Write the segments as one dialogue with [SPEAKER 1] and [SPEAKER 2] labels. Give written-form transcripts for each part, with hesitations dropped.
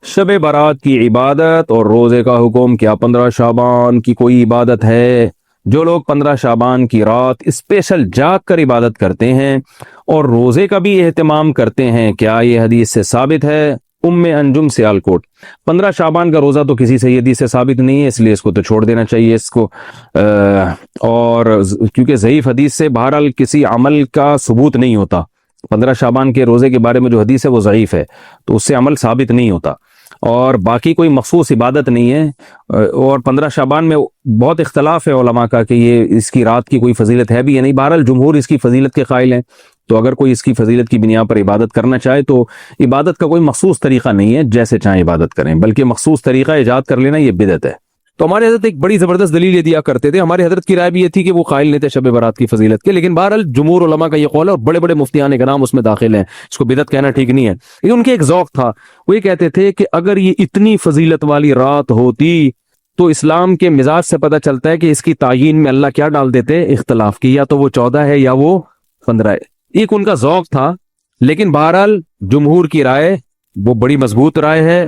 [SPEAKER 1] शब बारात की इबादत और रोज़े का हुक्म, क्या 15 शाबान की कोई इबादत है? जो लोग 15 शाबान की रात स्पेशल जाग कर इबादत करते हैं और रोज़े का भी एहतमाम करते हैं, क्या ये हदीस से साबित है? उम्मे अंजुम सियालकोट। 15 शाबान का रोज़ा तो किसी सही हदीस से साबित नहीं है, इसलिए इसको तो छोड़ देना चाहिए इसको। और क्योंकि ज़ईफ़ हदीस से बहरहाल किसी अमल का सबूत नहीं होता। 15 शाबान के रोज़े के बारे में जो हदीस है वो ज़ईफ़ है, तो उससे अमल साबित नहीं होता। और बाकी कोई मखसूस इबादत नहीं है। और 15 शाबान में बहुत इख्तलाफ है उलमा का कि ये इसकी रात की कोई फजीलत है भी या नहीं। बहरहाल जुमहूर इसकी फजीलत के कायल हैं, तो अगर कोई इसकी फजीलत की बिना पर इबादत करना चाहे तो इबादत का कोई मखसूस तरीका नहीं है, जैसे चाहे इबादत करें, बल्कि मखसूस तरीका ईजाद कर लेना ये बिदअत है। तो हमारे हजरत एक बड़ी ज़बरदस्त दलील ये दिया करते थे। हमारे हजरत की राय भी ये थी कि वो कायल नहीं थे शब बारात की फजीलत के, लेकिन बहरहाल जुमहूर उलमा का ये कौल है और बड़े बड़े मुफ्तियान इकराम उसमें दाखिल हैं। इसको बिदअत कहना ठीक नहीं है, लेकिन उनके एक ज़ौक़ था। वो ये कहते थे कि अगर ये इतनी फजीलत वाली रात होती तो इस्लाम के मिजाज से पता चलता है कि इसकी तायीन में अल्लाह क्या डाल देते, इख्तलाफ की, या तो वो 14 है या वो 15 है। एक उनका ज़ौक़ था, लेकिन बहरहाल जुमहूर की राय वो बड़ी मजबूत राय है,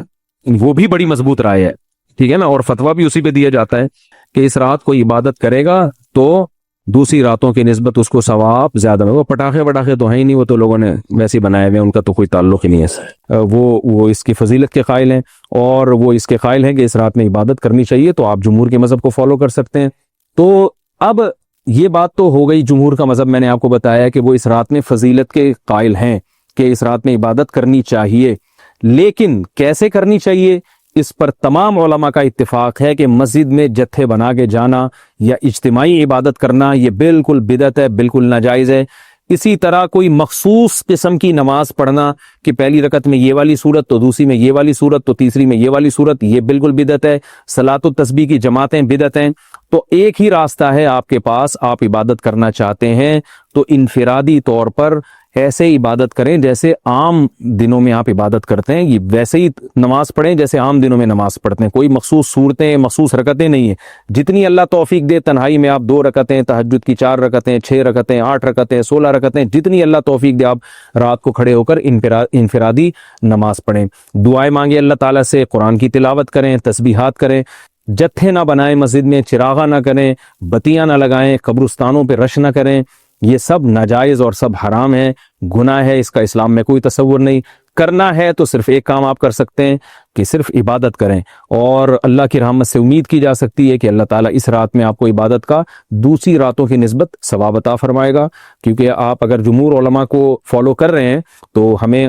[SPEAKER 1] वो भी बड़ी मजबूत राय है, ठीक है ना। और फतवा भी उसी पे दिया जाता है कि इस रात को इबादत करेगा तो दूसरी रातों की निस्बत उसको सवाब ज्यादा मिलेगा। वो पटाखे वटाखे तो हैं ही नहीं, वो तो लोगों ने वैसे ही बनाए हुए हैं, उनका तो कोई ताल्लुक ही नहीं है। वो इसकी फजीलत के कायल हैं और वो इसके कायल हैं कि इस रात में इबादत करनी चाहिए, तो आप जुमहूर के मजहब को फॉलो कर सकते हैं। तो अब ये बात तो हो गई, जुमहूर का मजहब मैंने आपको बताया कि वो इस रात में फजीलत के कायल हैं कि इस रात में इबादत करनी चाहिए। लेकिन कैसे करनी चाहिए, इस पर तमाम उलमा का इत्तिफाक है कि मस्जिद में जत्थे बना के जाना या इज्तिमाई इबादत करना ये बिल्कुल बिदअत है, बिल्कुल नाजायज़ है। इसी तरह कोई मखसूस किस्म की नमाज पढ़ना कि पहली रकत में ये वाली सूरत, तो दूसरी में ये वाली सूरत, तो तीसरी में ये वाली सूरत, ये बिल्कुल बिदअत है। सलातो तस्बीह की जमातें बिदअत हैं। तो एक ही रास्ता है आपके पास, आप इबादत करना चाहते हैं तो इनफिरादी तौर पर ऐसे इबादत करें जैसे आम दिनों में आप इबादत करते हैं, ये वैसे ही नमाज पढ़ें जैसे आम दिनों में नमाज पढ़ते हैं। कोई मखसूस सूरतें, मखसूस रकतें नहीं है। जितनी अल्लाह तौफीक दे, तन्हाई में आप 2 रकतें, तहज्जुद की 4 रकतें, 6 रकतें, 8 रकतें, 16 रकतें, जितनी अल्लाह तौफीक दे आप रात को खड़े होकर इनफिरादी नमाज पढ़ें। दुआएं मांगे अल्लाह ताला से, कुरान की तिलावत करें, तस्बीहात करें। जत्थे ना बनाएं मस्जिद में, चिरागा ना करें, बत्तियां ना लगाएं, कब्रिस्तानों पर रश ना करें। ये सब नाजायज़ और सब हराम है, गुनाह है, इसका इस्लाम में कोई तसव्वुर नहीं। करना है तो सिर्फ एक काम आप कर सकते हैं कि सिर्फ इबादत करें, और अल्लाह की रहमत से उम्मीद की जा सकती है कि अल्लाह ताला इस रात में आपको इबादत का दूसरी रातों की निस्बत सवाब अता फरमाएगा। क्योंकि आप अगर जुमहूर उलमा को फॉलो कर रहे हैं तो हमें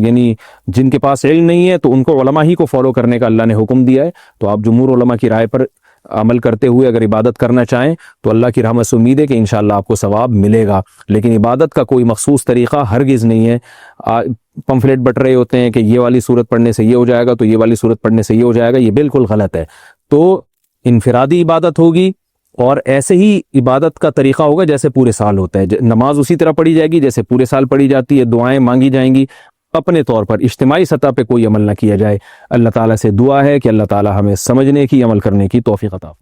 [SPEAKER 1] यानी जिनके पास इल्म नहीं है तो उनको उलमा ही को फॉलो करने का अल्लाह ने हुक्म दिया है। तो आप जुमहूर उलमा की राय पर अमल करते हुए अगर इबादत करना चाहें तो अल्लाह की रहमत से उम्मीद है कि इंशाअल्लाह आपको सवाब मिलेगा। लेकिन इबादत का कोई मखसूस तरीक़ा हरगिज़ नहीं है। पंफलेट बट रहे होते हैं कि ये वाली सूरत पढ़ने से ये हो जाएगा, तो ये वाली सूरत पढ़ने से ये हो जाएगा, ये बिल्कुल गलत है। तो इनफिरादी इबादत होगी और ऐसे ही इबादत का तरीक़ा होगा जैसे पूरे साल होता है। नमाज उसी तरह पढ़ी जाएगी जैसे पूरे साल पढ़ी जाती है, दुआएं मांगी जाएंगी। अपने तौर पर इज्तिमाई सतह पे कोई अमल ना किया जाए। अल्लाह ताला से दुआ है कि अल्लाह ताला हमें समझने की, अमल करने की तौफीक अता।